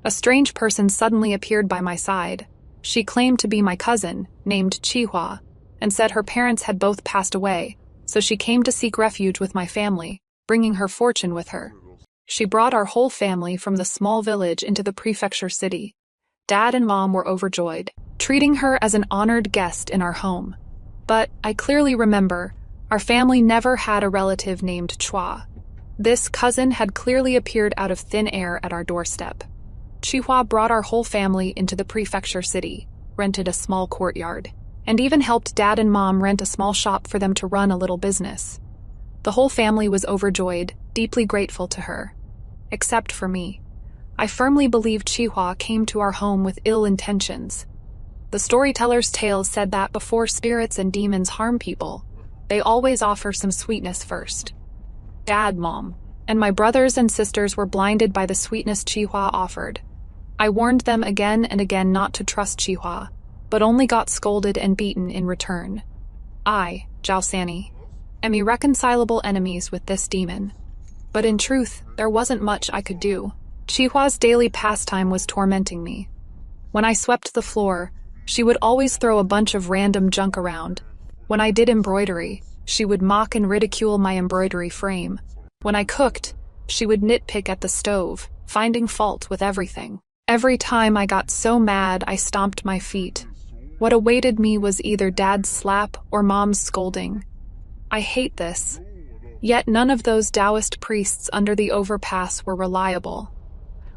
A strange person suddenly appeared by my side. She claimed to be my cousin, named Chihua, and said her parents had both passed away, so she came to seek refuge with my family, bringing her fortune with her. She brought our whole family from the small village into the prefecture city. Dad and Mom were overjoyed, treating her as an honored guest in our home. But I clearly remember, our family never had a relative named Chua. This cousin had clearly appeared out of thin air at our doorstep. Chihua brought our whole family into the prefecture city, rented a small courtyard, and even helped Dad and Mom rent a small shop for them to run a little business. The whole family was overjoyed, deeply grateful to her. Except for me. I firmly believed Chihua came to our home with ill intentions. The storyteller's tales said that before spirits and demons harm people, they always offer some sweetness first. Dad, Mom, and my brothers and sisters were blinded by the sweetness Chihua offered. I warned them again and again not to trust Chihua, but only got scolded and beaten in return. I, Zhao Sanni, am irreconcilable enemies with this demon. But in truth, there wasn't much I could do. Chihua's daily pastime was tormenting me. When I swept the floor, she would always throw a bunch of random junk around. When I did embroidery, she would mock and ridicule my embroidery frame. When I cooked, she would nitpick at the stove, finding fault with everything. Every time I got so mad, I stomped my feet. What awaited me was either Dad's slap or Mom's scolding. I hate this. Yet none of those Taoist priests under the overpass were reliable.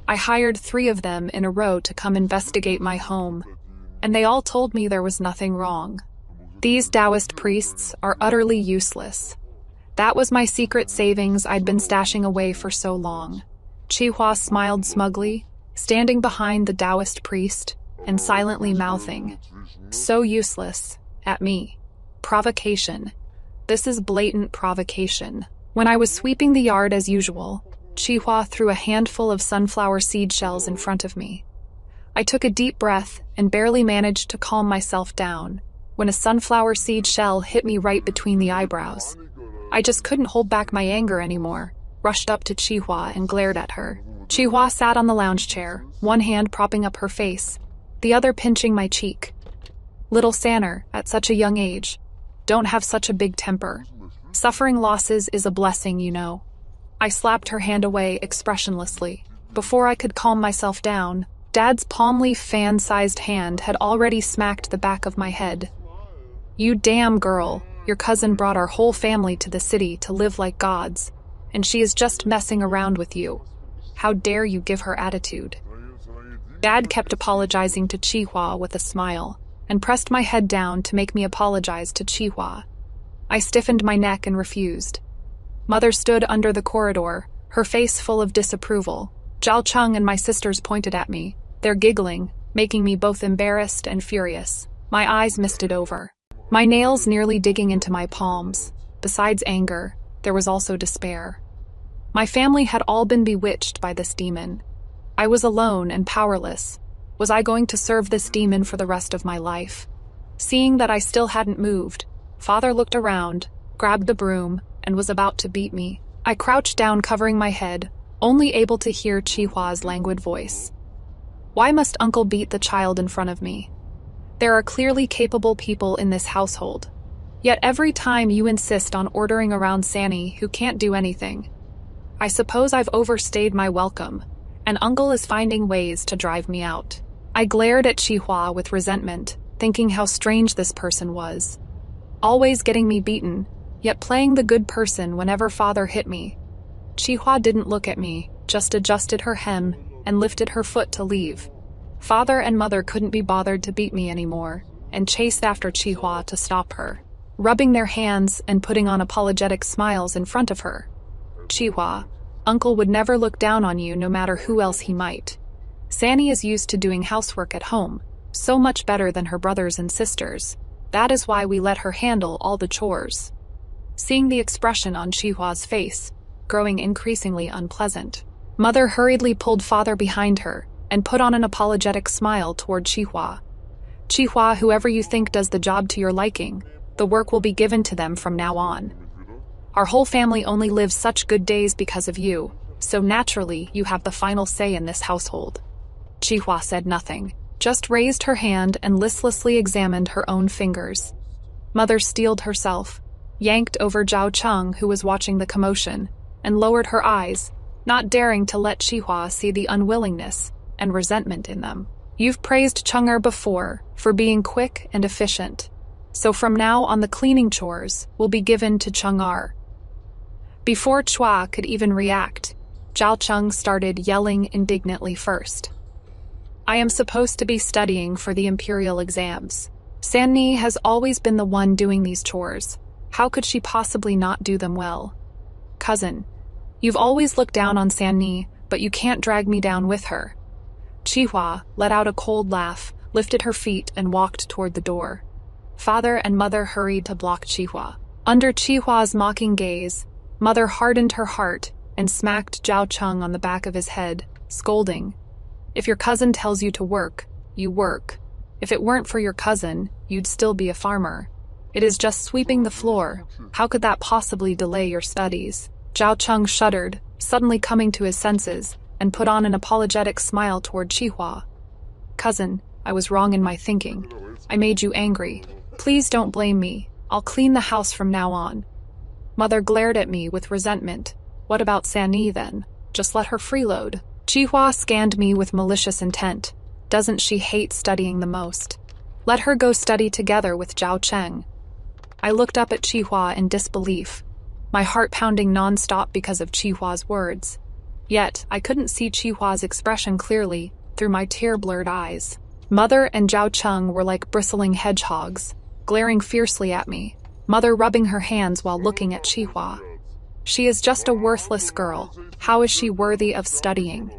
I hired 3 of them in a row to come investigate my home, and they all told me there was nothing wrong. These Taoist priests are utterly useless. That was my secret savings I'd been stashing away for so long. Chihua smiled smugly, standing behind the Taoist priest, and silently mouthing, "So useless," at me. Provocation. This is blatant provocation. When I was sweeping the yard as usual, Chihua threw a handful of sunflower seed shells in front of me. I took a deep breath and barely managed to calm myself down when a sunflower seed shell hit me right between the eyebrows. I just couldn't hold back my anger anymore, rushed up to Chihua and glared at her. Chihua sat on the lounge chair, one hand propping up her face, the other pinching my cheek. Little Sanner, at such a young age, don't have such a big temper. Suffering losses is a blessing, you know. I slapped her hand away expressionlessly. Before I could calm myself down, Dad's palm leaf fan-sized hand had already smacked the back of my head. "You damn girl, your cousin brought our whole family to the city to live like gods, and she is just messing around with you. How dare you give her attitude?" Dad kept apologizing to Chihua with a smile, and pressed my head down to make me apologize to Chihua. I stiffened my neck and refused. Mother stood under the corridor, her face full of disapproval. Zhao Cheng and my sisters pointed at me, their giggling, making me both embarrassed and furious. My eyes misted over, my nails nearly digging into my palms. Besides anger, there was also despair. My family had all been bewitched by this demon. I was alone and powerless. Was I going to serve this demon for the rest of my life? Seeing that I still hadn't moved, Father looked around, grabbed the broom, and was about to beat me. I crouched down, covering my head, only able to hear Chihua's languid voice. "Why must Uncle beat the child in front of me? There are clearly capable people in this household. Yet every time you insist on ordering around Sanni, who can't do anything. I suppose I've overstayed my welcome, and Uncle is finding ways to drive me out." I glared at Chihua with resentment, thinking how strange this person was. Always getting me beaten, yet playing the good person whenever Father hit me. Chihua didn't look at me, just adjusted her hem and lifted her foot to leave. Father and Mother couldn't be bothered to beat me anymore, and chased after Chihua to stop her, rubbing their hands and putting on apologetic smiles in front of her. "Chihua, Uncle would never look down on you no matter who else he might. Sanni is used to doing housework at home, so much better than her brothers and sisters. That is why we let her handle all the chores." Seeing the expression on Chihua's face, growing increasingly unpleasant, Mother hurriedly pulled Father behind her and put on an apologetic smile toward Chihua. "Chihua, whoever you think does the job to your liking, the work will be given to them from now on. Our whole family only lives such good days because of you, so naturally you have the final say in this household." Chihua said nothing, just raised her hand and listlessly examined her own fingers. Mother steeled herself, yanked over Zhao Cheng, who was watching the commotion, and lowered her eyes, not daring to let Chihua see the unwillingness and resentment in them. You've praised Cheng'er before for being quick and efficient, so from now on the cleaning chores will be given to Cheng'er. Before Chua could even react, Zhao Cheng started yelling indignantly first. I am supposed to be studying for the imperial exams. Sanni has always been the one doing these chores. How could she possibly not do them well? Cousin, you've always looked down on Sanni, but you can't drag me down with her. Chihua let out a cold laugh, lifted her feet, and walked toward the door. Father and Mother hurried to block Chihua. Under Chihua's mocking gaze, Mother hardened her heart and smacked Zhao Cheng on the back of his head, scolding. If your cousin tells you to work, you work. If it weren't for your cousin, you'd still be a farmer. It is just sweeping the floor. How could that possibly delay your studies? Zhao Cheng shuddered, suddenly coming to his senses, and put on an apologetic smile toward Chihua. Cousin, I was wrong in my thinking. I made you angry. Please don't blame me. I'll clean the house from now on. Mother glared at me with resentment. What about Sanni then? Just let her freeload. Chihua scanned me with malicious intent. Doesn't she hate studying the most? Let her go study together with Zhao Cheng. I looked up at Chihua in disbelief, my heart pounding non-stop because of Chihua's words. Yet, I couldn't see Chihua's expression clearly through my tear-blurred eyes. Mother and Zhao Cheng were like bristling hedgehogs, glaring fiercely at me, Mother rubbing her hands while looking at Chihua. She is just a worthless girl. How is she worthy of studying?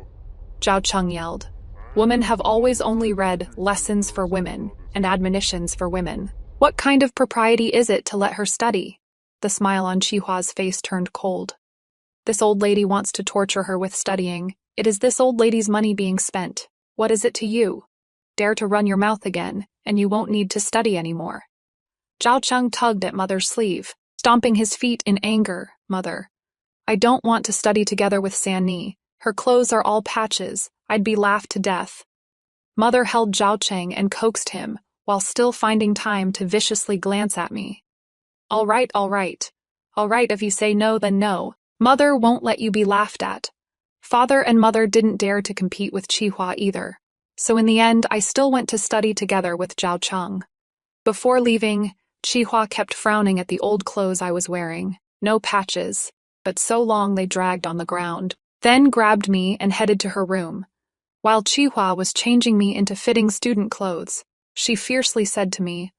Zhao Cheng yelled. Women have always only read lessons for women and admonitions for women. What kind of propriety is it to let her study? The smile on Chihua's face turned cold. This old lady wants to torture her with studying. It is this old lady's money being spent. What is it to you? Dare to run your mouth again, and you won't need to study anymore. Zhao Cheng tugged at Mother's sleeve, stomping his feet in anger. Mother, I don't want to study together with Sanni. Her clothes are all patches. I'd be laughed to death. Mother held Zhao Cheng and coaxed him, while still finding time to viciously glance at me. All right, all right. All right, if you say no, then no. Mother won't let you be laughed at. Father and Mother didn't dare to compete with Chihua either, so in the end I still went to study together with Zhao Cheng. Before leaving, Chihua kept frowning at the old clothes I was wearing. No patches, but so long they dragged on the ground. Then grabbed me and headed to her room. While Chihua was changing me into fitting student clothes, she fiercely said to me,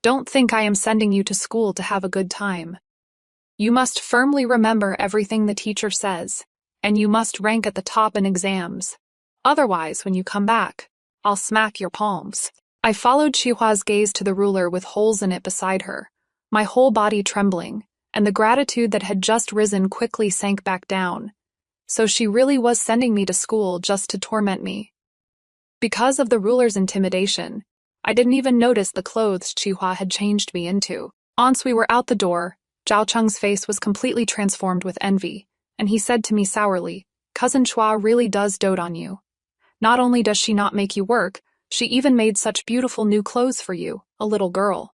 "Don't think I am sending you to school to have a good time. You must firmly remember everything the teacher says, and you must rank at the top in exams. Otherwise, when you come back, I'll smack your palms." I followed Chihua's gaze to the ruler with holes in it beside her, my whole body trembling, and the gratitude that had just risen quickly sank back down. So she really was sending me to school just to torment me. Because of the ruler's intimidation, I didn't even notice the clothes Chihua had changed me into. Once we were out the door, Zhao Cheng's face was completely transformed with envy, and he said to me sourly, "Cousin Chua really does dote on you. Not only does she not make you work, she even made such beautiful new clothes for you, a little girl."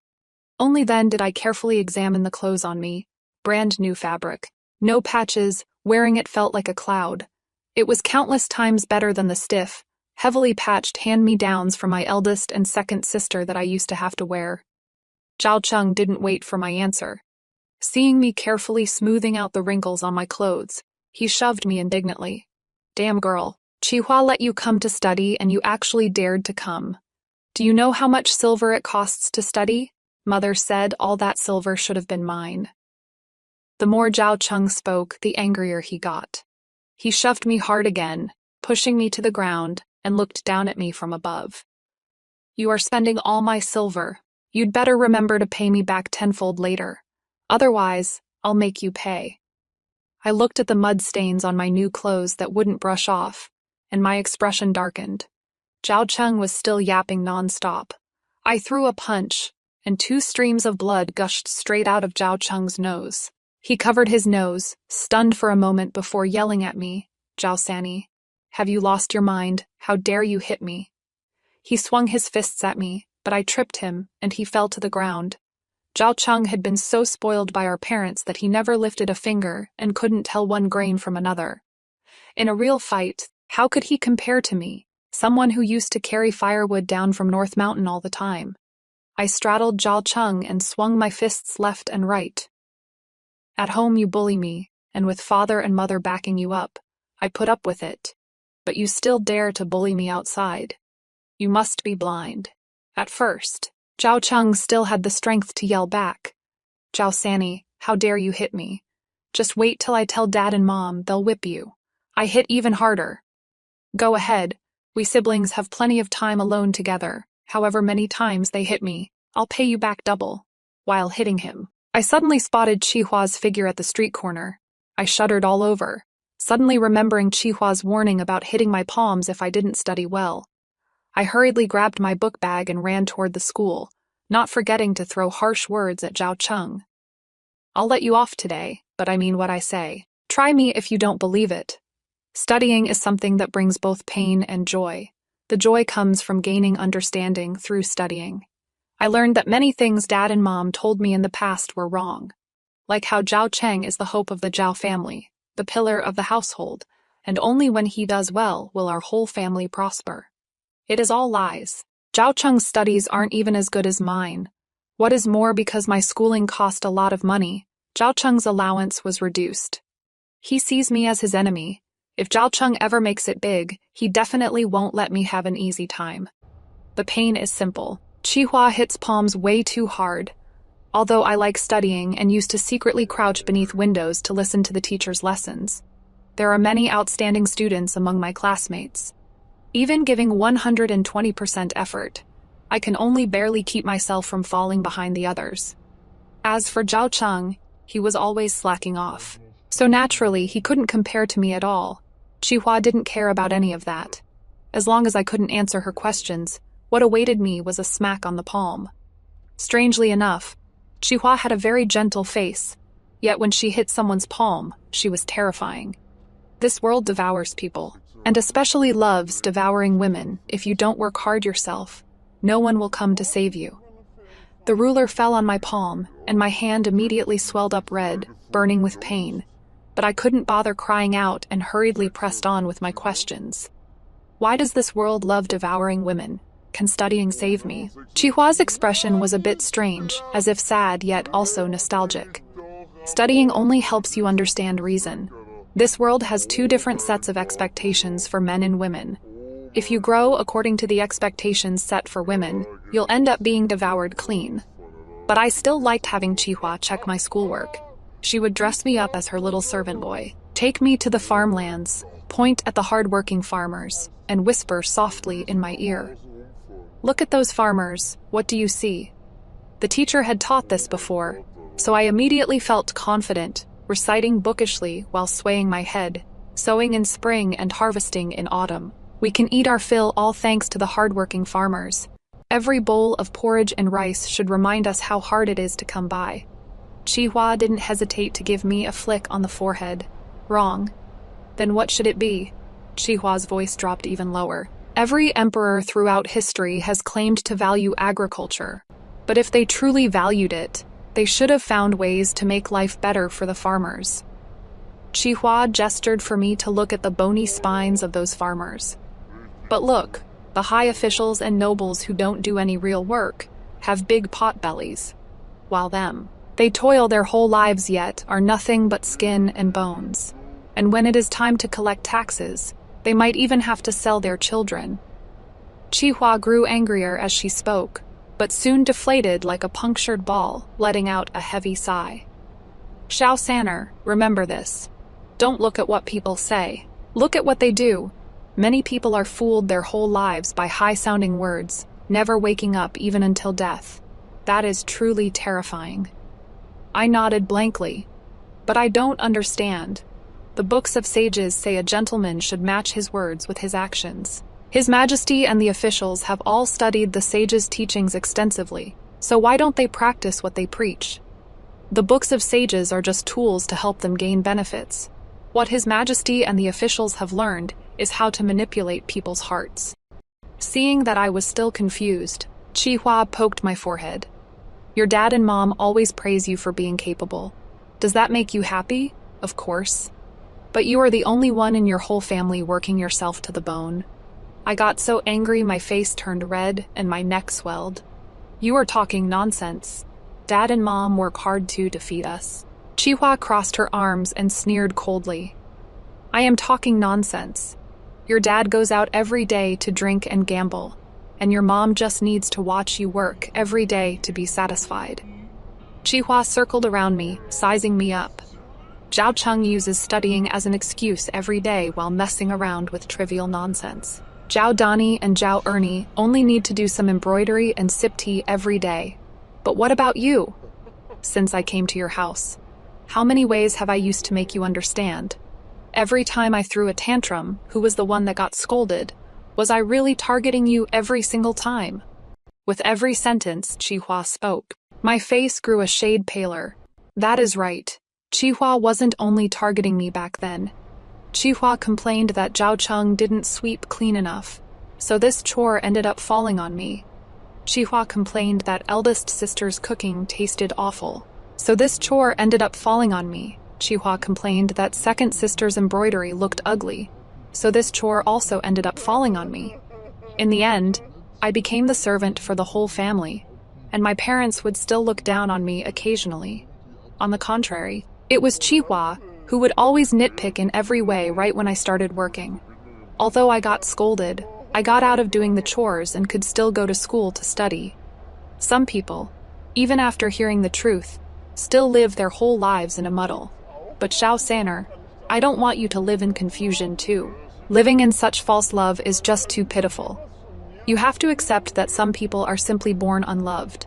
Only then did I carefully examine the clothes on me. Brand new fabric. No patches, wearing it felt like a cloud. It was countless times better than the stiff, heavily patched hand-me-downs from my eldest and second sister that I used to have to wear. Zhao Cheng didn't wait for my answer. Seeing me carefully smoothing out the wrinkles on my clothes, he shoved me indignantly. "Damn girl, Chihua let you come to study and you actually dared to come. Do you know how much silver it costs to study?" Mother said all that silver should have been mine. The more Zhao Cheng spoke, the angrier he got. He shoved me hard again, pushing me to the ground, and looked down at me from above. "You are spending all my silver. You'd better remember to pay me back tenfold later. Otherwise, I'll make you pay." I looked at the mud stains on my new clothes that wouldn't brush off, and my expression darkened. Zhao Cheng was still yapping non-stop. I threw a punch, and 2 streams of blood gushed straight out of Zhao Cheng's nose. He covered his nose, stunned for a moment before yelling at me, "Zhao Sanni, Have you lost your mind? How dare you hit me? He swung his fists at me, but I tripped him, and he fell to the ground. Zhao Cheng had been so spoiled by our parents that he never lifted a finger and couldn't tell one grain from another. In a real fight, how could he compare to me, someone who used to carry firewood down from North Mountain all the time? I straddled Zhao Cheng and swung my fists left and right. At home you bully me, and with father and mother backing you up, I put up with it. But you still dare to bully me outside. You must be blind. At first, Zhao Cheng still had the strength to yell back. Zhao Sanny, how dare you hit me? Just wait till I tell Dad and Mom, they'll whip you. I hit even harder. Go ahead, we siblings have plenty of time alone together. However many times they hit me, I'll pay you back double. While hitting him, I suddenly spotted Chihua's figure at the street corner. I shuddered all over, suddenly remembering Chihua's warning about hitting my palms if I didn't study well. I hurriedly grabbed my book bag and ran toward the school, not forgetting to throw harsh words at Zhao Cheng. I'll let you off today, but I mean what I say. Try me if you don't believe it. Studying is something that brings both pain and joy. The joy comes from gaining understanding through studying. I learned that many things Dad and Mom told me in the past were wrong, like how Zhao Cheng is the hope of the Zhao family, the pillar of the household, and only when he does well will our whole family prosper. It is all lies. Zhao Cheng's studies aren't even as good as mine. What is more, because my schooling cost a lot of money, Zhao Cheng's allowance was reduced. He sees me as his enemy. If Zhao Cheng ever makes it big, he definitely won't let me have an easy time. The pain is simple. Chihua hits palms way too hard. Although I like studying and used to secretly crouch beneath windows to listen to the teacher's lessons, there are many outstanding students among my classmates. Even giving 120% effort, I can only barely keep myself from falling behind the others. As for Zhao Cheng, he was always slacking off. So naturally, he couldn't compare to me at all. Chihua didn't care about any of that. As long as I couldn't answer her questions, what awaited me was a smack on the palm. Strangely enough, Chihua had a very gentle face, yet when she hit someone's palm, she was terrifying. This world devours people, and especially loves devouring women. If you don't work hard yourself, no one will come to save you. The ruler fell on my palm, and my hand immediately swelled up red, burning with pain. But I couldn't bother crying out and hurriedly pressed on with my questions. Why does this world love devouring women? Can studying save me? Chihua's expression was a bit strange, as if sad yet also nostalgic. Studying only helps you understand reason. This world has two different sets of expectations for men and women. If you grow according to the expectations set for women, you'll end up being devoured clean. But I still liked having Chihua check my schoolwork. She would dress me up as her little servant boy, take me to the farmlands, point at the hard-working farmers, and whisper softly in my ear. Look at those farmers, what do you see? The teacher had taught this before, so I immediately felt confident, reciting bookishly while swaying my head, sowing in spring and harvesting in autumn. We can eat our fill all thanks to the hard-working farmers. Every bowl of porridge and rice should remind us how hard it is to come by. Chihua didn't hesitate to give me a flick on the forehead. Wrong. Then what should it be? Chihua's voice dropped even lower. Every emperor throughout history has claimed to value agriculture. But if they truly valued it, they should have found ways to make life better for the farmers. Chihua gestured for me to look at the bony spines of those farmers. But look, the high officials and nobles who don't do any real work have big pot bellies, while they toil their whole lives yet are nothing but skin and bones. And when it is time to collect taxes, they might even have to sell their children. Chihua grew angrier as she spoke, but soon deflated like a punctured ball, letting out a heavy sigh. Xiao Sanner, remember this. Don't look at what people say. Look at what they do. Many people are fooled their whole lives by high-sounding words, never waking up even until death. That is truly terrifying. I nodded blankly. But I don't understand. The books of sages say a gentleman should match his words with his actions. His Majesty and the officials have all studied the sages' teachings extensively, so why don't they practice what they preach? The books of sages are just tools to help them gain benefits. What His Majesty and the officials have learned is how to manipulate people's hearts. Seeing that I was still confused, Chihua poked my forehead. Your dad and mom always praise you for being capable. Does that make you happy? Of course. But you are the only one in your whole family working yourself to the bone. I got so angry my face turned red and my neck swelled. You are talking nonsense. Dad and mom work hard too to feed us. Chihua crossed her arms and sneered coldly. I am talking nonsense. Your dad goes out every day to drink and gamble, and your mom just needs to watch you work every day to be satisfied. Chihua circled around me, sizing me up. Zhao Cheng uses studying as an excuse every day while messing around with trivial nonsense. Zhao Dani and Zhao Ernie only need to do some embroidery and sip tea every day. But what about you? Since I came to your house, how many ways have I used to make you understand? Every time I threw a tantrum, who was the one that got scolded? Was I really targeting you every single time? With every sentence, Chihua spoke. My face grew a shade paler. That is right. Chihua wasn't only targeting me back then. Chihua complained that Zhao Cheng didn't sweep clean enough, so this chore ended up falling on me. Chihua complained that eldest sister's cooking tasted awful, so this chore ended up falling on me. Chihua complained that second sister's embroidery looked ugly, so this chore also ended up falling on me. In the end, I became the servant for the whole family, and my parents would still look down on me occasionally. On the contrary, it was Chihua who would always nitpick in every way right when I started working. Although I got scolded, I got out of doing the chores and could still go to school to study. Some people, even after hearing the truth, still live their whole lives in a muddle. But Xiao Sanner, I don't want you to live in confusion too. Living in such false love is just too pitiful. You have to accept that some people are simply born unloved.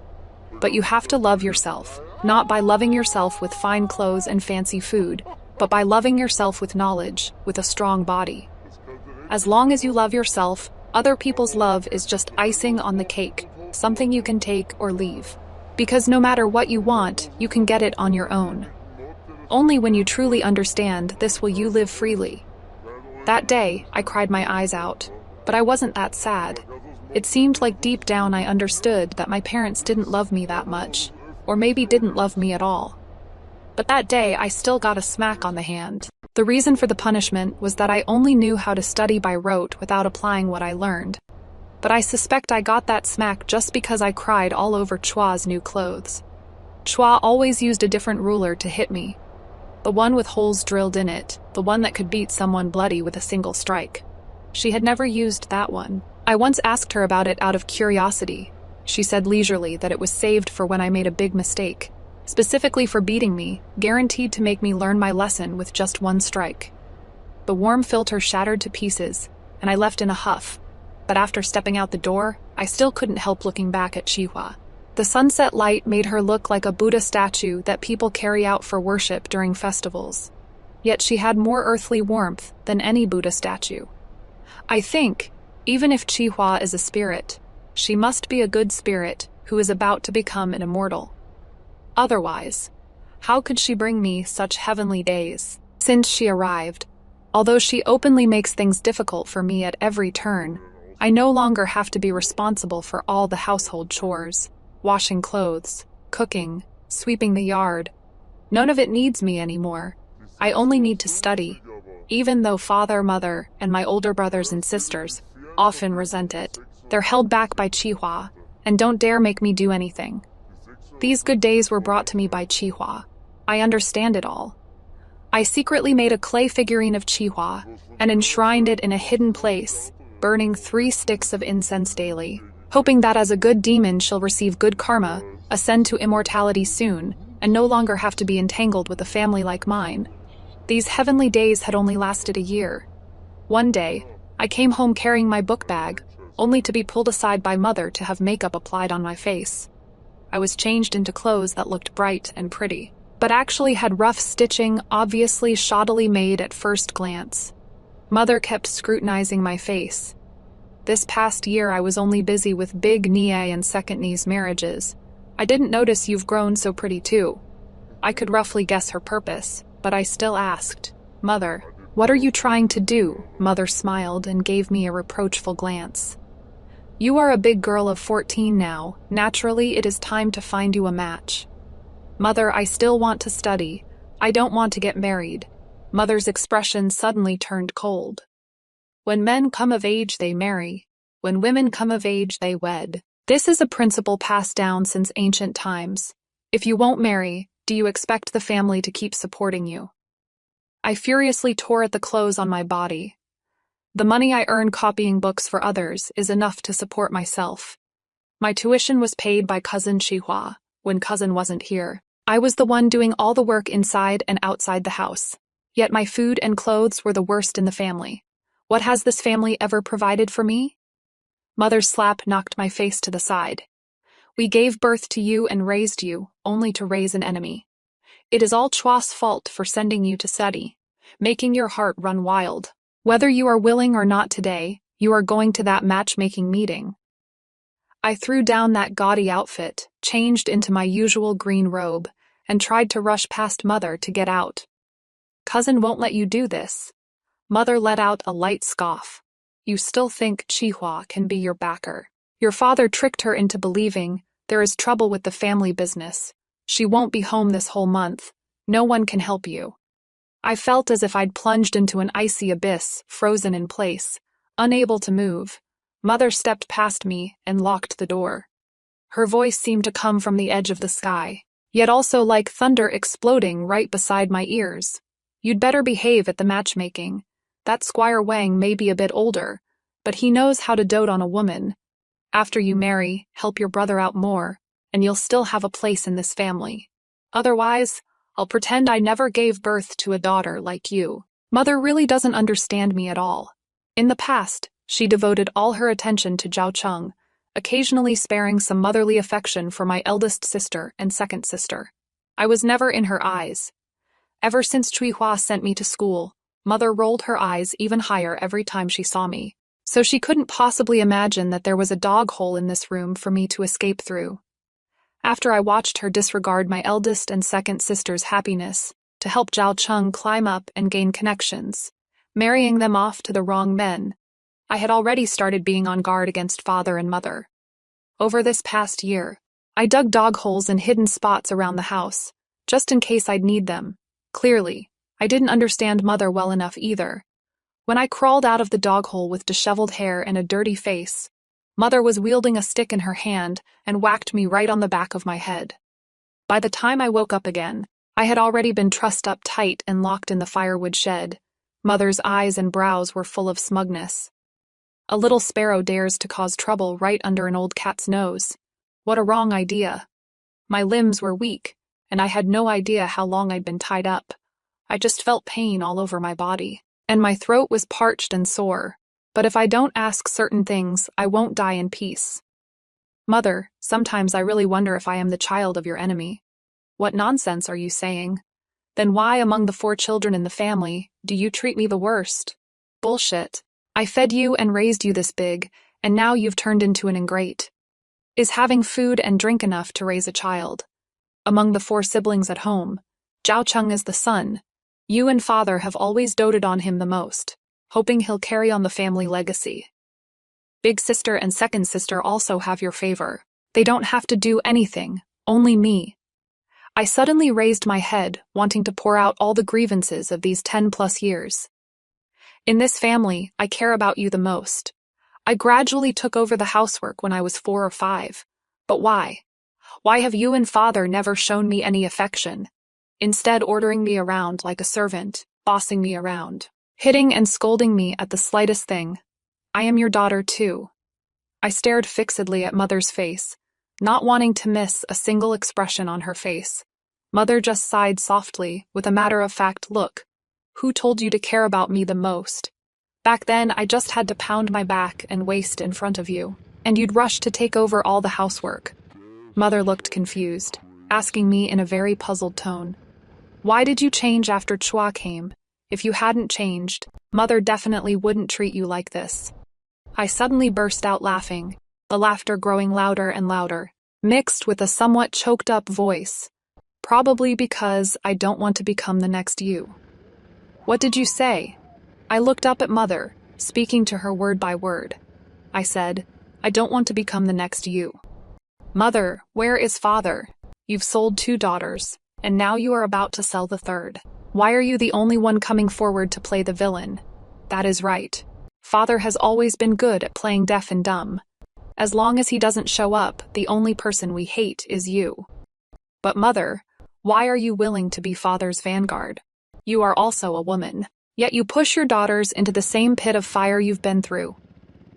But you have to love yourself, not by loving yourself with fine clothes and fancy food, but by loving yourself with knowledge, with a strong body. As long as you love yourself, other people's love is just icing on the cake, something you can take or leave. Because no matter what you want, you can get it on your own. Only when you truly understand this will you live freely. That day, I cried my eyes out, but I wasn't that sad. It seemed like deep down I understood that my parents didn't love me that much, or maybe didn't love me at all. But that day, I still got a smack on the hand. The reason for the punishment was that I only knew how to study by rote without applying what I learned. But I suspect I got that smack just because I cried all over Chua's new clothes. Chua always used a different ruler to hit me. The one with holes drilled in it, the one that could beat someone bloody with a single strike. She had never used that one. I once asked her about it out of curiosity. She said leisurely that it was saved for when I made a big mistake, specifically for beating me, guaranteed to make me learn my lesson with just one strike. The warm filter shattered to pieces, and I left in a huff, but after stepping out the door, I still couldn't help looking back at Chihua. The sunset light made her look like a Buddha statue that people carry out for worship during festivals. Yet she had more earthly warmth than any Buddha statue. I think, even if Chihua is a spirit, she must be a good spirit who is about to become an immortal. Otherwise, how could she bring me such heavenly days? Since she arrived, although she openly makes things difficult for me at every turn, I no longer have to be responsible for all the household chores, washing clothes, cooking, sweeping the yard. None of it needs me anymore. I only need to study, even though father, mother, and my older brothers and sisters often resent it. They're held back by Chihua, and don't dare make me do anything. These good days were brought to me by Chihua. I understand it all. I secretly made a clay figurine of Chihua and enshrined it in a hidden place, burning 3 sticks of incense daily, hoping that as a good demon she'll receive good karma, ascend to immortality soon, and no longer have to be entangled with a family like mine. These heavenly days had only lasted a year. One day, I came home carrying my book bag, only to be pulled aside by Mother to have makeup applied on my face. I was changed into clothes that looked bright and pretty, but actually had rough stitching, obviously shoddily made at first glance. Mother kept scrutinizing my face. This past year I was only busy with big Nie and second niece marriages. I didn't notice you've grown so pretty too. I could roughly guess her purpose, but I still asked, Mother, What are you trying to do? Mother smiled and gave me a reproachful glance. You are a big girl of 14 now. Naturally, it is time to find you a match. Mother, I still want to study. I don't want to get married. Mother's expression suddenly turned cold. When men come of age, they marry. When women come of age, they wed. This is a principle passed down since ancient times. If you won't marry, do you expect the family to keep supporting you? I furiously tore at the clothes on my body. The money I earn copying books for others is enough to support myself. My tuition was paid by cousin Chihua when cousin wasn't here. I was the one doing all the work inside and outside the house. Yet my food and clothes were the worst in the family. What has this family ever provided for me? Mother's slap knocked my face to the side. We gave birth to you and raised you, only to raise an enemy. It is all Chua's fault for sending you to study, making your heart run wild. Whether you are willing or not today, you are going to that matchmaking meeting. I threw down that gaudy outfit, changed into my usual green robe, and tried to rush past Mother to get out. Cousin won't let you do this. Mother let out a light scoff. You still think Chihua can be your backer. Your father tricked her into believing there is trouble with the family business. She won't be home this whole month. No one can help you. I felt as if I'd plunged into an icy abyss, frozen in place, unable to move. Mother stepped past me and locked the door. Her voice seemed to come from the edge of the sky, yet also like thunder exploding right beside my ears. You'd better behave at the matchmaking. That Squire Wang may be a bit older, but he knows how to dote on a woman. After you marry, help your brother out more, and you'll still have a place in this family. Otherwise, I'll pretend I never gave birth to a daughter like you. Mother really doesn't understand me at all. In the past, she devoted all her attention to Zhao Cheng, occasionally sparing some motherly affection for my eldest sister and second sister. I was never in her eyes. Ever since Cui Hua sent me to school, Mother rolled her eyes even higher every time she saw me, so she couldn't possibly imagine that there was a dog hole in this room for me to escape through. After I watched her disregard my eldest and second sister's happiness to help Zhao Cheng climb up and gain connections, marrying them off to the wrong men, I had already started being on guard against father and mother. Over this past year, I dug dog holes in hidden spots around the house, just in case I'd need them. Clearly, I didn't understand Mother well enough either. When I crawled out of the dog hole with disheveled hair and a dirty face, Mother was wielding a stick in her hand and whacked me right on the back of my head. By the time I woke up again, I had already been trussed up tight and locked in the firewood shed. Mother's eyes and brows were full of smugness. A little sparrow dares to cause trouble right under an old cat's nose. What a wrong idea. My limbs were weak, and I had no idea how long I'd been tied up. I just felt pain all over my body, and my throat was parched and sore. But if I don't ask certain things, I won't die in peace. Mother, sometimes I really wonder if I am the child of your enemy. What nonsense are you saying? Then why, among the 4 children in the family, do you treat me the worst? Bullshit. I fed you and raised you this big, and now you've turned into an ingrate. Is having food and drink enough to raise a child? Among the 4 siblings at home, Zhao Cheng is the son. You and father have always doted on him the most, hoping he'll carry on the family legacy. Big sister and second sister also have your favor. They don't have to do anything, only me. I suddenly raised my head, wanting to pour out all the grievances of these 10+ years. In this family, I care about you the most. I gradually took over the housework when I was 4 or 5. But why? Why have you and father never shown me any affection? Instead, ordering me around like a servant, bossing me around, hitting and scolding me at the slightest thing. I am your daughter too. I stared fixedly at Mother's face, not wanting to miss a single expression on her face. Mother just sighed softly, with a matter-of-fact look. Who told you to care about me the most? Back then, I just had to pound my back and waist in front of you, and you'd rush to take over all the housework. Mother looked confused, asking me in a very puzzled tone, why did you change after Chua came? If you hadn't changed, Mother definitely wouldn't treat you like this. I suddenly burst out laughing, the laughter growing louder and louder, mixed with a somewhat choked-up voice. Probably because I don't want to become the next you. What did you say? I looked up at Mother, speaking to her word by word. I said, I don't want to become the next you. Mother, where is Father? You've sold 2 daughters, and now you are about to sell the 3rd. Why are you the only one coming forward to play the villain? That is right. Father has always been good at playing deaf and dumb. As long as he doesn't show up, the only person we hate is you. But Mother, why are you willing to be Father's vanguard? You are also a woman, yet you push your daughters into the same pit of fire you've been through.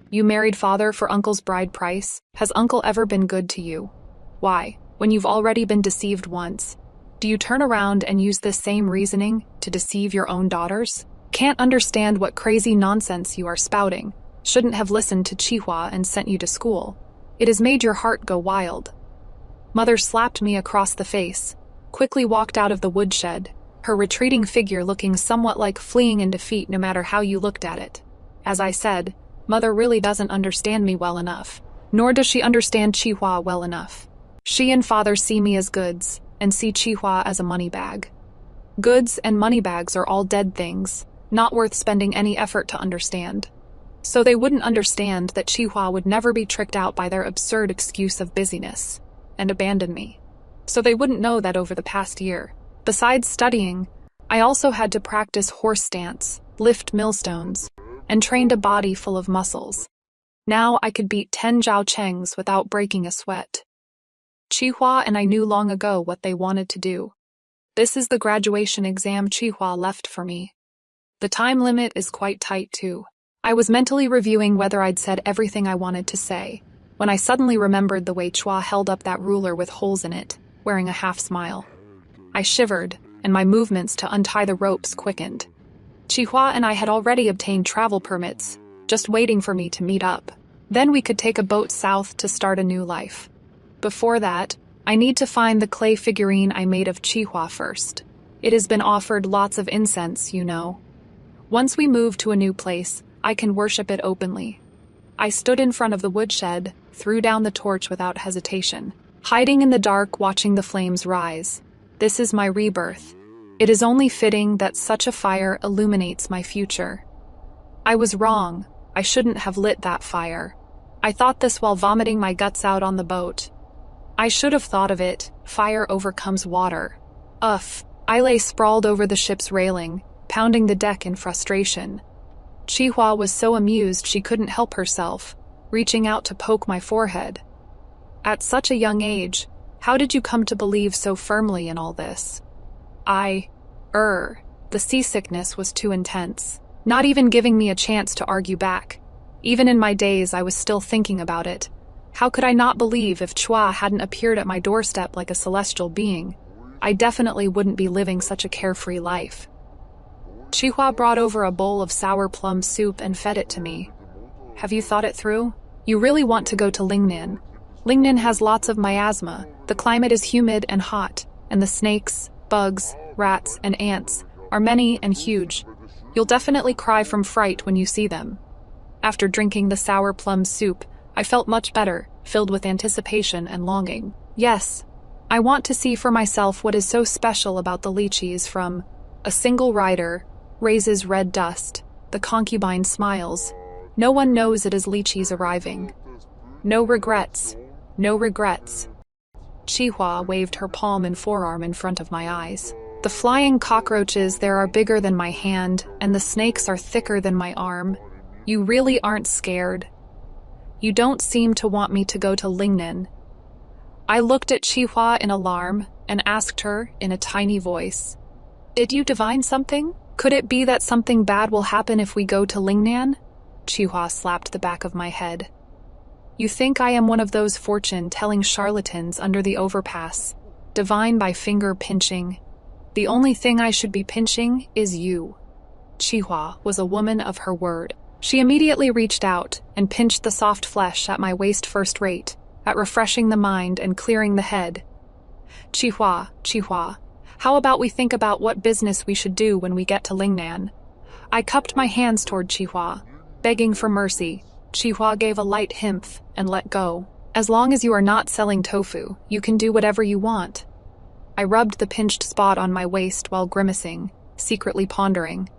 You married Father for Uncle's bride price. Has Uncle ever been good to you? Why, when you've already been deceived once, do you turn around and use this same reasoning to deceive your own daughters? Can't understand what crazy nonsense you are spouting. Shouldn't have listened to Chihua and sent you to school. It has made your heart go wild. Mother slapped me across the face, quickly walked out of the woodshed, her retreating figure looking somewhat like fleeing in defeat no matter how you looked at it. As I said, Mother really doesn't understand me well enough, nor does she understand Chihua well enough. She and Father see me as goods, and see Chihua as a money bag. Goods and money bags are all dead things, not worth spending any effort to understand. So they wouldn't understand that Chihua would never be tricked out by their absurd excuse of busyness, and abandon me. So they wouldn't know that over the past year, besides studying, I also had to practice horse stance, lift millstones, and trained a body full of muscles. Now I could beat 10 Zhao Chengs without breaking a sweat. Chihua and I knew long ago what they wanted to do. This is the graduation exam Chihua left for me. The time limit is quite tight too. I was mentally reviewing whether I'd said everything I wanted to say, when I suddenly remembered the way Chua held up that ruler with holes in it, wearing a half smile. I shivered, and my movements to untie the ropes quickened. Chihua and I had already obtained travel permits, just waiting for me to meet up. Then we could take a boat south to start a new life. Before that, I need to find the clay figurine I made of Chihua first. It has been offered lots of incense, you know. Once we move to a new place, I can worship it openly. I stood in front of the woodshed, threw down the torch without hesitation, hiding in the dark watching the flames rise. This is my rebirth. It is only fitting that such a fire illuminates my future. I was wrong. I shouldn't have lit that fire. I thought this while vomiting my guts out on the boat. I should have thought of it. Fire overcomes water. I lay sprawled over the ship's railing, pounding the deck in frustration. Chihua was so amused she couldn't help herself, reaching out to poke my forehead. At such a young age, how did you come to believe so firmly in all this? The seasickness was too intense, not even giving me a chance to argue back. Even in my daze, I was still thinking about it. How could I not believe if Chua hadn't appeared at my doorstep like a celestial being? I definitely wouldn't be living such a carefree life. Chihua brought over a bowl of sour plum soup and fed it to me. Have you thought it through? You really want to go to Lingnan. Lingnan has lots of miasma, the climate is humid and hot, and the snakes, bugs, rats, and ants are many and huge. You'll definitely cry from fright when you see them. After drinking the sour plum soup, I felt much better, filled with anticipation and longing. Yes, I want to see for myself what is so special about the lychees from a single rider raises red dust, the concubine smiles. No one knows it is lychees arriving. No regrets, no regrets. Chihua waved her palm and forearm in front of my eyes. The flying cockroaches there are bigger than my hand, and the snakes are thicker than my arm. You really aren't scared. You don't seem to want me to go to Lingnan. I looked at Chihua in alarm and asked her in a tiny voice, "Did you divine something? Could it be that something bad will happen if we go to Lingnan?" Chihua slapped the back of my head. You think I am one of those fortune-telling charlatans under the overpass, divine by finger pinching. The only thing I should be pinching is you. Chihua was a woman of her word. She immediately reached out and pinched the soft flesh at my waist first rate, at refreshing the mind and clearing the head. Chihua, how about we think about what business we should do when we get to Lingnan? I cupped my hands toward Chihua, begging for mercy. Chihua gave a light himph and let go. As long as you are not selling tofu, you can do whatever you want. I rubbed the pinched spot on my waist while grimacing, secretly pondering.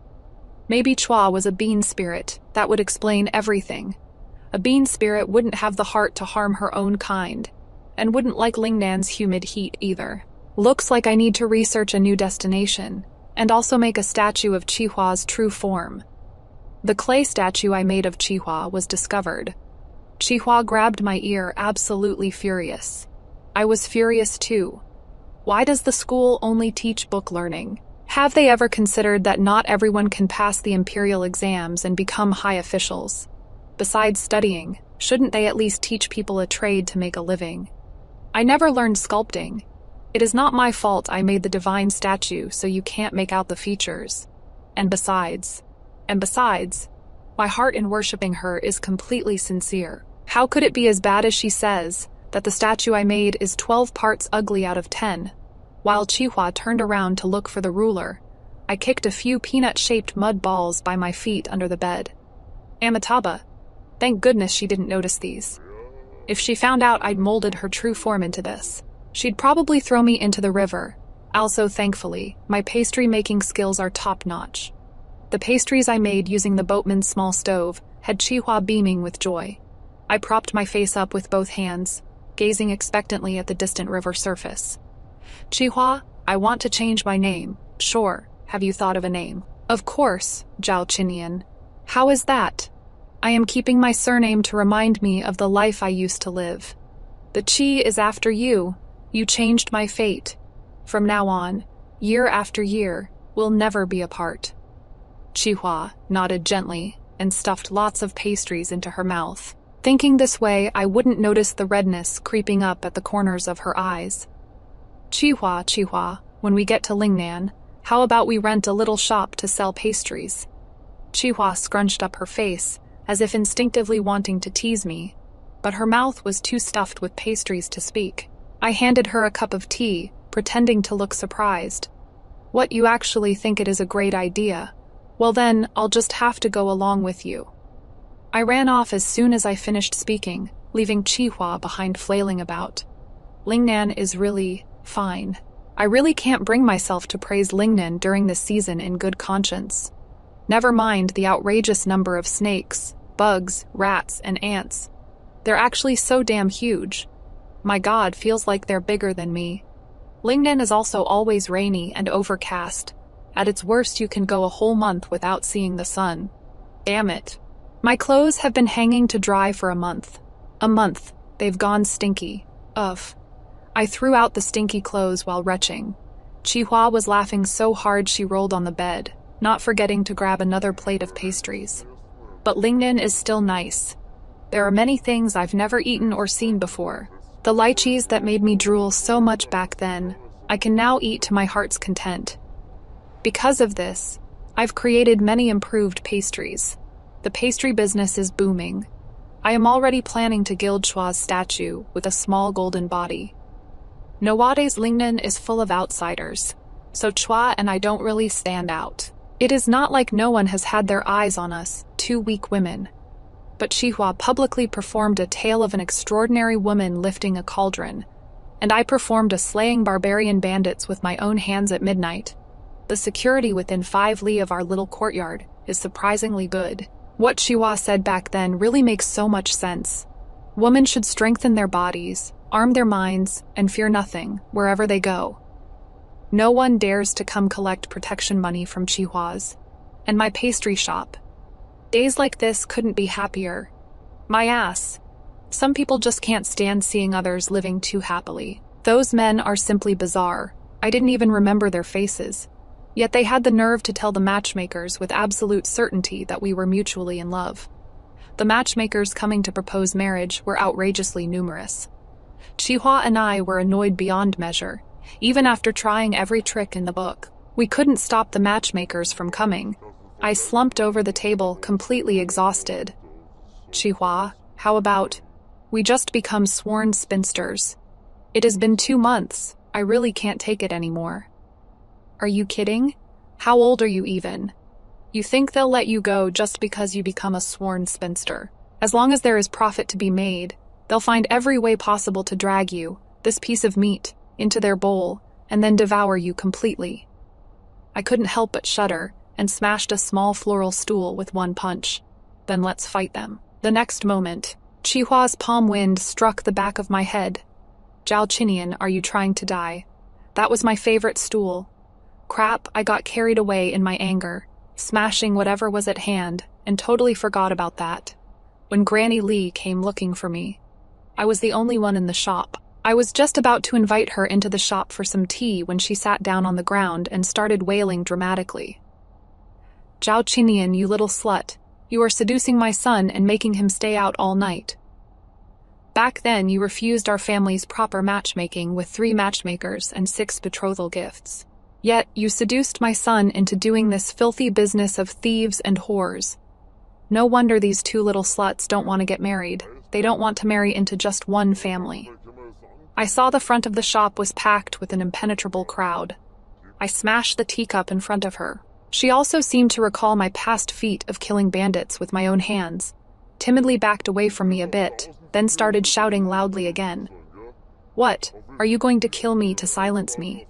Maybe Chua was a bean spirit. That would explain everything. A bean spirit wouldn't have the heart to harm her own kind, and wouldn't like Lingnan's humid heat either. Looks like I need to research a new destination, and also make a statue of Chihua's true form. The clay statue I made of Chihua was discovered. Chihua grabbed my ear, absolutely furious. I was furious too. Why does the school only teach book learning? Have they ever considered that not everyone can pass the imperial exams and become high officials? Besides studying, shouldn't they at least teach people a trade to make a living? I never learned sculpting. It is not my fault I made the divine statue so you can't make out the features. And besides, my heart in worshipping her is completely sincere. How could it be as bad as she says, that the statue I made is 12 parts ugly out of 10? While Chihua turned around to look for the ruler, I kicked a few peanut-shaped mud balls by my feet under the bed. Amitabha, thank goodness she didn't notice these. If she found out I'd molded her true form into this, she'd probably throw me into the river. Also, thankfully, my pastry-making skills are top-notch. The pastries I made using the boatman's small stove had Chihua beaming with joy. I propped my face up with both hands, gazing expectantly at the distant river surface. Chihua, I want to change my name. Sure, have you thought of a name? Of course, Zhao Qinian. How is that? I am keeping my surname to remind me of the life I used to live. The Qi is after you. You changed my fate. From now on, year after year, we'll never be apart. Chihua nodded gently and stuffed lots of pastries into her mouth. Thinking this way, I wouldn't notice the redness creeping up at the corners of her eyes. Chihua, when we get to Lingnan, how about we rent a little shop to sell pastries? Chihua scrunched up her face, as if instinctively wanting to tease me, but her mouth was too stuffed with pastries to speak. I handed her a cup of tea, pretending to look surprised. What, you actually think it is a great idea? Well then, I'll just have to go along with you. I ran off as soon as I finished speaking, leaving Chihua behind flailing about. Lingnan is really fine. I really can't bring myself to praise Lingnan during this season in good conscience. Never mind the outrageous number of snakes, bugs, rats, and ants. They're actually so damn huge. My God, feels like they're bigger than me. Lingnan is also always rainy and overcast. At its worst, you can go a whole month without seeing the sun. Damn it. My clothes have been hanging to dry for a month. They've gone stinky. Ugh. I threw out the stinky clothes while retching. Chihua was laughing so hard she rolled on the bed, not forgetting to grab another plate of pastries. But Lingnan is still nice. There are many things I've never eaten or seen before. The lychees that made me drool so much back then, I can now eat to my heart's content. Because of this, I've created many improved pastries. The pastry business is booming. I am already planning to gild Chua's statue with a small golden body. Nowade's Lingnan is full of outsiders, so Chua and I don't really stand out. It is not like no one has had their eyes on us, two weak women. But Chihua publicly performed a tale of an extraordinary woman lifting a cauldron, and I performed a slaying barbarian bandits with my own hands at midnight. The security within 5 li of our little courtyard is surprisingly good. What Chihua said back then really makes so much sense. Women should strengthen their bodies, arm their minds, and fear nothing, wherever they go. No one dares to come collect protection money from Chihua's. And my pastry shop. Days like this couldn't be happier. My ass. Some people just can't stand seeing others living too happily. Those men are simply bizarre. I didn't even remember their faces. Yet they had the nerve to tell the matchmakers with absolute certainty that we were mutually in love. The matchmakers coming to propose marriage were outrageously numerous. Chihua and I were annoyed beyond measure. Even after trying every trick in the book, we couldn't stop the matchmakers from coming. I slumped over the table, completely exhausted. Chihua, how about we just become sworn spinsters? It has been 2 months. I really can't take it anymore. Are you kidding? How old are you even? You think they'll let you go just because you become a sworn spinster? As long as there is profit to be made, they'll find every way possible to drag you, this piece of meat, into their bowl, and then devour you completely. I couldn't help but shudder, and smashed a small floral stool with one punch. Then let's fight them. The next moment, Chihua's palm wind struck the back of my head. Zhao Qinian, are you trying to die? That was my favorite stool. Crap, I got carried away in my anger, smashing whatever was at hand, and totally forgot about that. When Granny Li came looking for me, I was the only one in the shop. I was just about to invite her into the shop for some tea when she sat down on the ground and started wailing dramatically. Zhao Qinian, you little slut. You are seducing my son and making him stay out all night. Back then, you refused our family's proper matchmaking with 3 matchmakers and 6 betrothal gifts. Yet, you seduced my son into doing this filthy business of thieves and whores. No wonder these 2 little sluts don't want to get married. They don't want to marry into just one family. I saw the front of the shop was packed with an impenetrable crowd. I smashed the teacup in front of her. She also seemed to recall my past feat of killing bandits with my own hands, timidly backed away from me a bit, then started shouting loudly again. What? Are you going to kill me to silence me?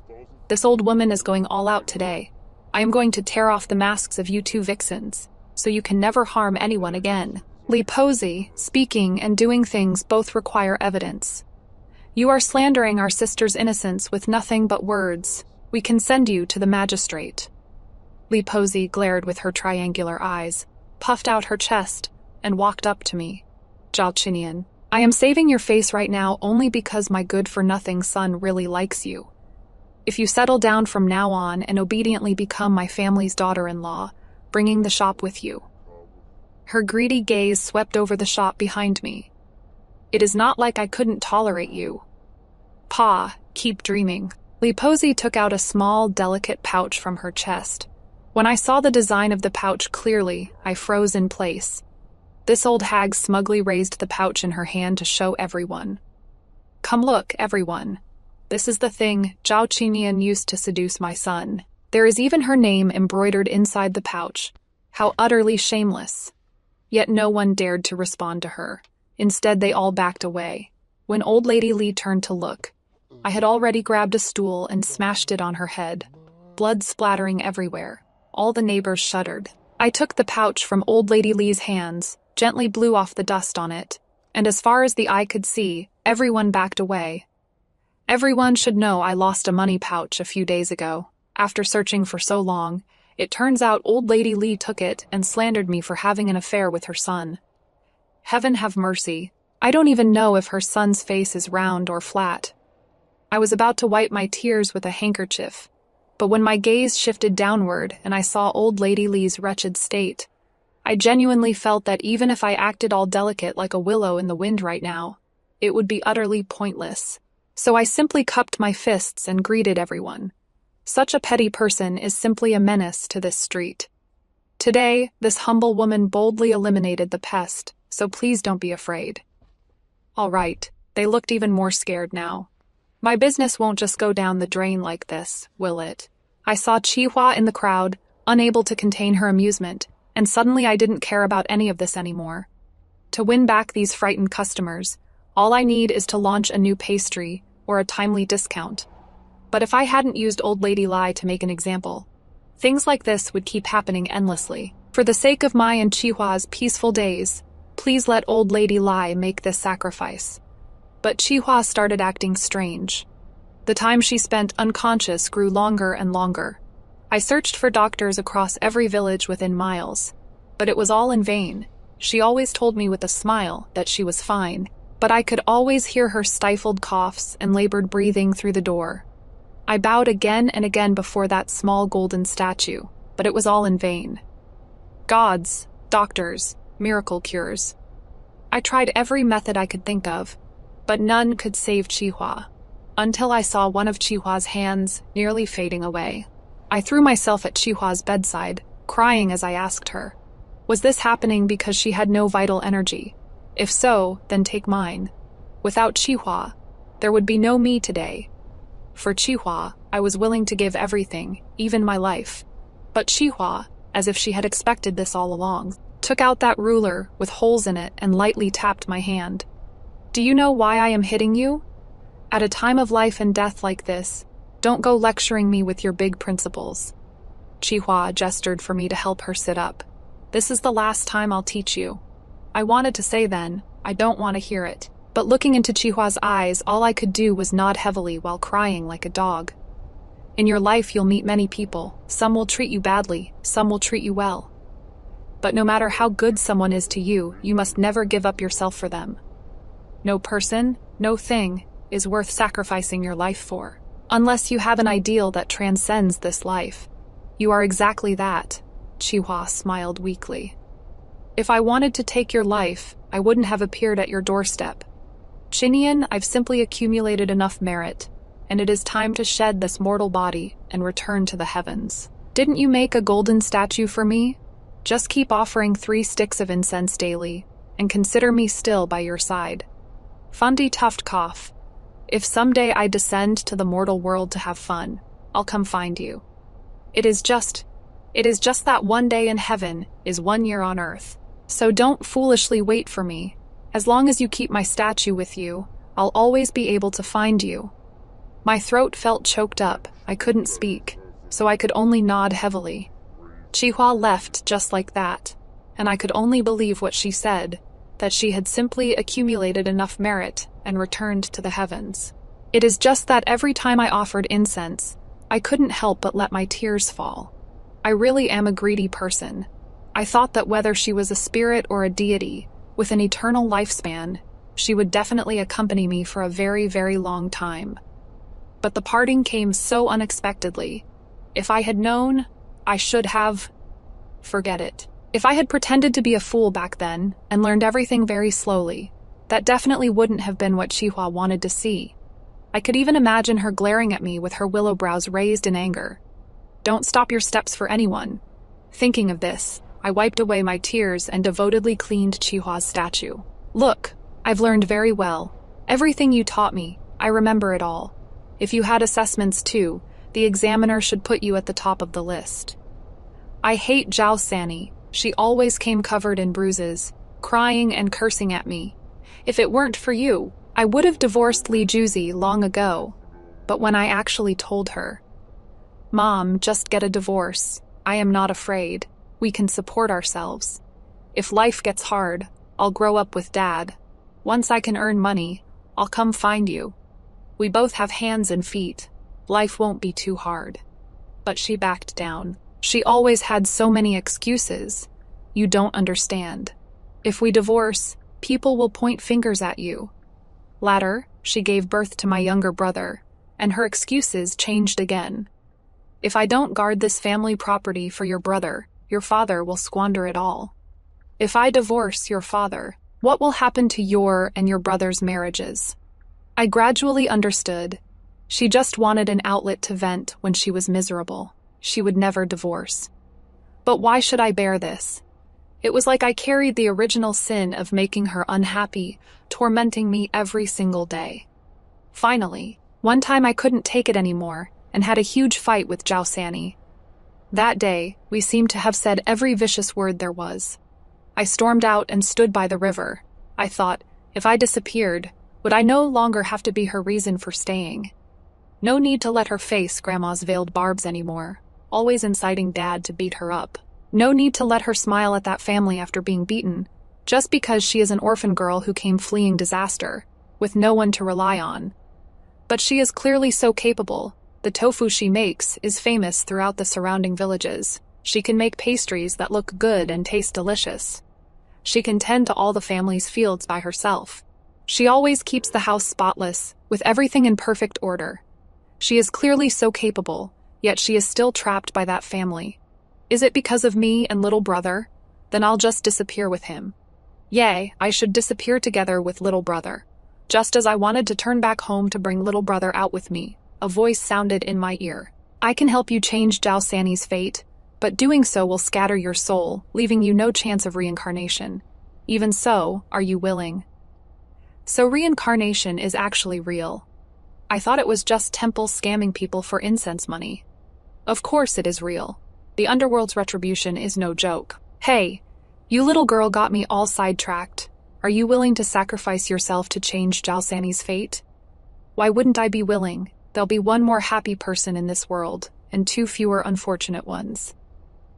This old woman is going all out today. I am going to tear off the masks of you 2 vixens, so you can never harm anyone again. Li Posey, speaking and doing things both require evidence. You are slandering our sister's innocence with nothing but words. We can send you to the magistrate. Li Posey glared with her triangular eyes, puffed out her chest, and walked up to me. Zhao Qinian, I am saving your face right now only because my good-for-nothing son really likes you. If you settle down from now on and obediently become my family's daughter-in-law, bringing the shop with you. Her greedy gaze swept over the shop behind me. It is not like I couldn't tolerate you. Pa, keep dreaming. Li Posey took out a small, delicate pouch from her chest. When I saw the design of the pouch clearly, I froze in place. This old hag smugly raised the pouch in her hand to show everyone. Come look, everyone. This is the thing Zhao Qinian used to seduce my son. There is even her name embroidered inside the pouch. How utterly shameless. Yet no one dared to respond to her. Instead, they all backed away. When old lady Li turned to look, I had already grabbed a stool and smashed it on her head, blood splattering everywhere. All the neighbors shuddered. I took the pouch from old lady Li's hands, gently blew off the dust on it, and as far as the eye could see, everyone backed away. Everyone should know I lost a money pouch a few days ago. After searching for so long, it turns out old lady Li took it and slandered me for having an affair with her son. Heaven have mercy. I don't even know if her son's face is round or flat. I was about to wipe my tears with a handkerchief, but when my gaze shifted downward and I saw old lady Li's wretched state, I genuinely felt that even if I acted all delicate like a willow in the wind right now, it would be utterly pointless. So I simply cupped my fists and greeted everyone. Such a petty person is simply a menace to this street. Today, this humble woman boldly eliminated the pest, so please don't be afraid. All right, they looked even more scared now. My business won't just go down the drain like this, will it? I saw Chihua in the crowd, unable to contain her amusement, and suddenly I didn't care about any of this anymore. To win back these frightened customers, all I need is to launch a new pastry or a timely discount. But if I hadn't used Old Lady Lai to make an example, things like this would keep happening endlessly. For the sake of my and Chihua's peaceful days, please let Old Lady Lai make this sacrifice. But Chihua started acting strange. The time she spent unconscious grew longer and longer. I searched for doctors across every village within miles, but it was all in vain. She always told me with a smile that she was fine, but I could always hear her stifled coughs and labored breathing through the door. I bowed again and again before that small golden statue, but it was all in vain. Gods, doctors, miracle cures. I tried every method I could think of, but none could save Chihua, until I saw one of Chihua's hands nearly fading away. I threw myself at Chihua's bedside, crying as I asked her, was this happening because she had no vital energy? If so, then take mine. Without Chihua, there would be no me today. For Chihua, I was willing to give everything, even my life. But Chihua, as if she had expected this all along, took out that ruler with holes in it and lightly tapped my hand. Do you know why I am hitting you? At a time of life and death like this, don't go lecturing me with your big principles. Chihua gestured for me to help her sit up. This is the last time I'll teach you. I wanted to say then, I don't want to hear it. But looking into Chihua's eyes, all I could do was nod heavily while crying like a dog. In your life, you'll meet many people. Some will treat you badly, some will treat you well. But no matter how good someone is to you, you must never give up yourself for them. No person, no thing, is worth sacrificing your life for, unless you have an ideal that transcends this life. You are exactly that, Chihua smiled weakly. If I wanted to take your life, I wouldn't have appeared at your doorstep. Chinian, I've simply accumulated enough merit, and it is time to shed this mortal body and return to the heavens. Didn't you make a golden statue for me? Just keep offering 3 sticks of incense daily, and consider me still by your side. Fundy Tuft cough. If someday I descend to the mortal world to have fun, I'll come find you. It is just that one day in heaven is 1 year on earth. So don't foolishly wait for me. As long as you keep my statue with you, I'll always be able to find you. My throat felt choked up. I couldn't speak, so I could only nod heavily. Chihua left just like that, and I could only believe what she said, that she had simply accumulated enough merit and returned to the heavens. It is just that every time I offered incense, I couldn't help but let my tears fall. I really am a greedy person. I thought that whether she was a spirit or a deity, with an eternal lifespan, she would definitely accompany me for a very, very long time. But the parting came so unexpectedly. If I had known, I should have... Forget it. If I had pretended to be a fool back then, and learned everything very slowly, that definitely wouldn't have been what Chihua wanted to see. I could even imagine her glaring at me with her willow brows raised in anger. Don't stop your steps for anyone. Thinking of this, I wiped away my tears and devotedly cleaned Chihua's statue. Look, I've learned very well. Everything you taught me, I remember it all. If you had assessments too, the examiner should put you at the top of the list. I hate Zhao Sani. She always came covered in bruises, crying and cursing at me. If it weren't for you, I would have divorced Li Juzi long ago. But when I actually told her, Mom, just get a divorce. I am not afraid. We can support ourselves. If life gets hard, I'll grow up with Dad. Once I can earn money, I'll come find you. We both have hands and feet. Life won't be too hard. But she backed down. She always had so many excuses. You don't understand. If we divorce, people will point fingers at you. Later, she gave birth to my younger brother, and her excuses changed again. If I don't guard this family property for your brother, your father will squander it all. If I divorce your father, what will happen to your and your brother's marriages? I gradually understood. She just wanted an outlet to vent when she was miserable. She would never divorce. But why should I bear this? It was like I carried the original sin of making her unhappy, tormenting me every single day. Finally, one time I couldn't take it anymore and had a huge fight with Zhao Sani. That day, we seemed to have said every vicious word there was. I stormed out and stood by the river. I thought, if I disappeared, would I no longer have to be her reason for staying? No need to let her face Grandma's veiled barbs anymore, always inciting Dad to beat her up. No need to let her smile at that family after being beaten, just because she is an orphan girl who came fleeing disaster, with no one to rely on. But she is clearly so capable. The tofu she makes is famous throughout the surrounding villages. She can make pastries that look good and taste delicious. She can tend to all the family's fields by herself. She always keeps the house spotless, with everything in perfect order. She is clearly so capable, yet she is still trapped by that family. Is it because of me and little brother? Then I'll just disappear with him. Yay, I should disappear together with little brother. Just as I wanted to turn back home to bring little brother out with me, a voice sounded in my ear. I can help you change Zhao Sani's fate, but doing so will scatter your soul, leaving you no chance of reincarnation. Even so, are you willing? So reincarnation is actually real. I thought it was just temples scamming people for incense money. Of course it is real. The underworld's retribution is no joke. Hey, you little girl got me all sidetracked. Are you willing to sacrifice yourself to change Zhao Sani's fate? Why wouldn't I be willing? There'll be one more happy person in this world, and 2 fewer unfortunate ones.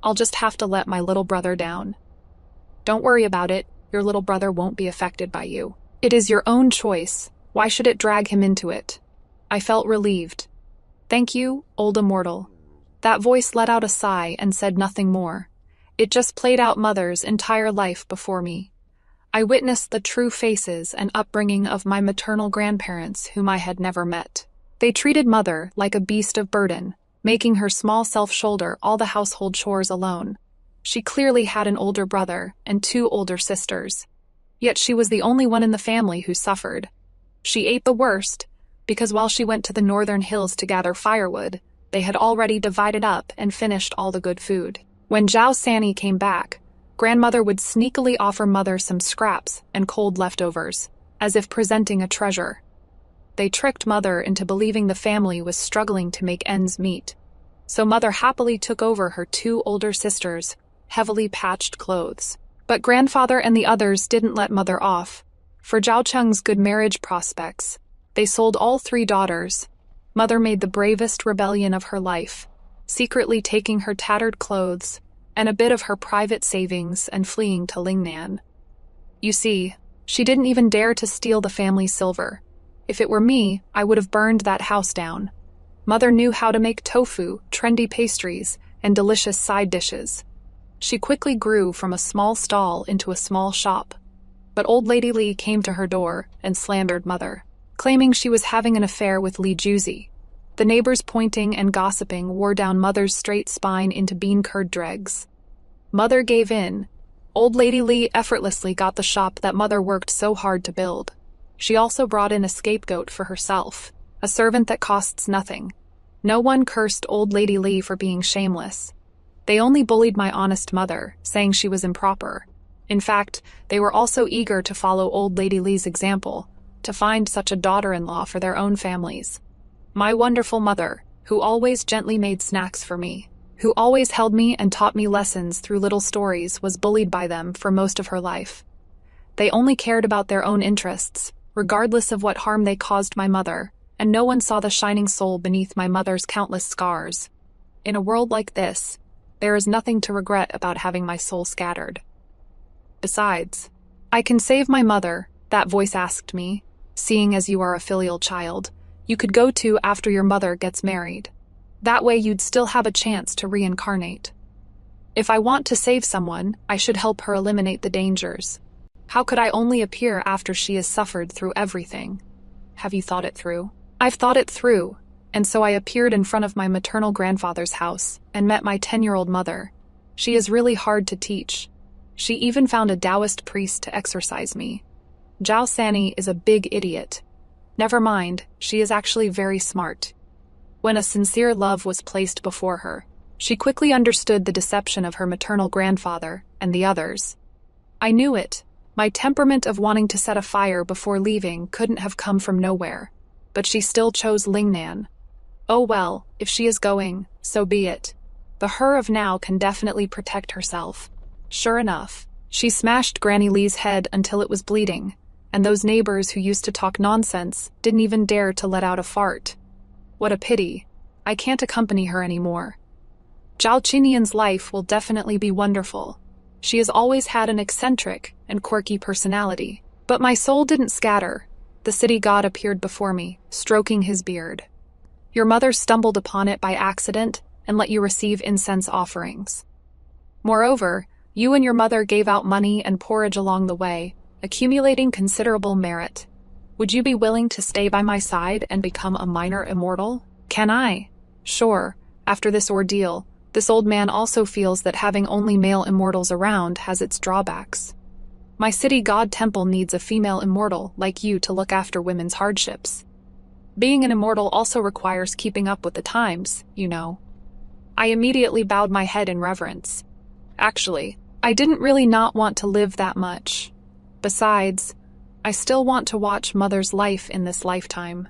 I'll just have to let my little brother down. Don't worry about it, your little brother won't be affected by you. It is your own choice. Why should it drag him into it? I felt relieved. Thank you, old immortal. That voice let out a sigh and said nothing more. It just played out Mother's entire life before me. I witnessed the true faces and upbringing of my maternal grandparents whom I had never met. They treated Mother like a beast of burden, making her small self shoulder all the household chores alone. She clearly had an older brother and 2 older sisters. Yet she was the only one in the family who suffered. She ate the worst, because while she went to the northern hills to gather firewood, they had already divided up and finished all the good food. When Zhao Sanni came back, Grandmother would sneakily offer Mother some scraps and cold leftovers, as if presenting a treasure. They tricked Mother into believing the family was struggling to make ends meet. So Mother happily took over her 2 older sisters' heavily patched clothes. But Grandfather and the others didn't let Mother off. For Zhao Cheng's good marriage prospects, they sold all 3 daughters. Mother made the bravest rebellion of her life, secretly taking her tattered clothes and a bit of her private savings and fleeing to Lingnan. You see, she didn't even dare to steal the family silver. If it were me, I would have burned that house down. Mother knew how to make tofu, trendy pastries, and delicious side dishes. She quickly grew from a small stall into a small shop. But old Lady Li came to her door and slandered Mother, claiming she was having an affair with Li Juzi. The neighbors pointing and gossiping wore down Mother's straight spine into bean curd dregs. Mother gave in. Old Lady Li effortlessly got the shop that Mother worked so hard to build. She also brought in a scapegoat for herself, a servant that costs nothing. No one cursed Old Lady Li for being shameless. They only bullied my honest mother, saying she was improper. In fact, they were also eager to follow Old Lady Li's example, to find such a daughter-in-law for their own families. My wonderful mother, who always gently made snacks for me, who always held me and taught me lessons through little stories, was bullied by them for most of her life. They only cared about their own interests, regardless of what harm they caused my mother, and no one saw the shining soul beneath my mother's countless scars. In a world like this, there is nothing to regret about having my soul scattered. Besides, I can save my mother, that voice asked me, seeing as you are a filial child. You could go to after your mother gets married. That way you'd still have a chance to reincarnate. If I want to save someone, I should help her eliminate the dangers. How could I only appear after she has suffered through everything? Have you thought it through? I've thought it through, and so I appeared in front of my maternal grandfather's house and met my 10-year-old mother. She is really hard to teach. She even found a Taoist priest to exorcise me. Zhao Sanni is a big idiot. Never mind, she is actually very smart. When a sincere love was placed before her, she quickly understood the deception of her maternal grandfather and the others. I knew it. My temperament of wanting to set a fire before leaving couldn't have come from nowhere, but she still chose Lingnan. Oh well, if she is going, so be it. The her of now can definitely protect herself. Sure enough, she smashed Granny Lee's head until it was bleeding, and those neighbors who used to talk nonsense didn't even dare to let out a fart. What a pity. I can't accompany her anymore. Zhao Qinian's life will definitely be wonderful. She has always had an eccentric and quirky personality. But my soul didn't scatter. The city god appeared before me, stroking his beard. Your mother stumbled upon it by accident and let you receive incense offerings. Moreover, you and your mother gave out money and porridge along the way, accumulating considerable merit. Would you be willing to stay by my side and become a minor immortal? Can I? Sure, after this ordeal, this old man also feels that having only male immortals around has its drawbacks. My city god temple needs a female immortal like you to look after women's hardships. Being an immortal also requires keeping up with the times, you know. I immediately bowed my head in reverence. Actually, I didn't really not want to live that much. Besides, I still want to watch Mother's life in this lifetime.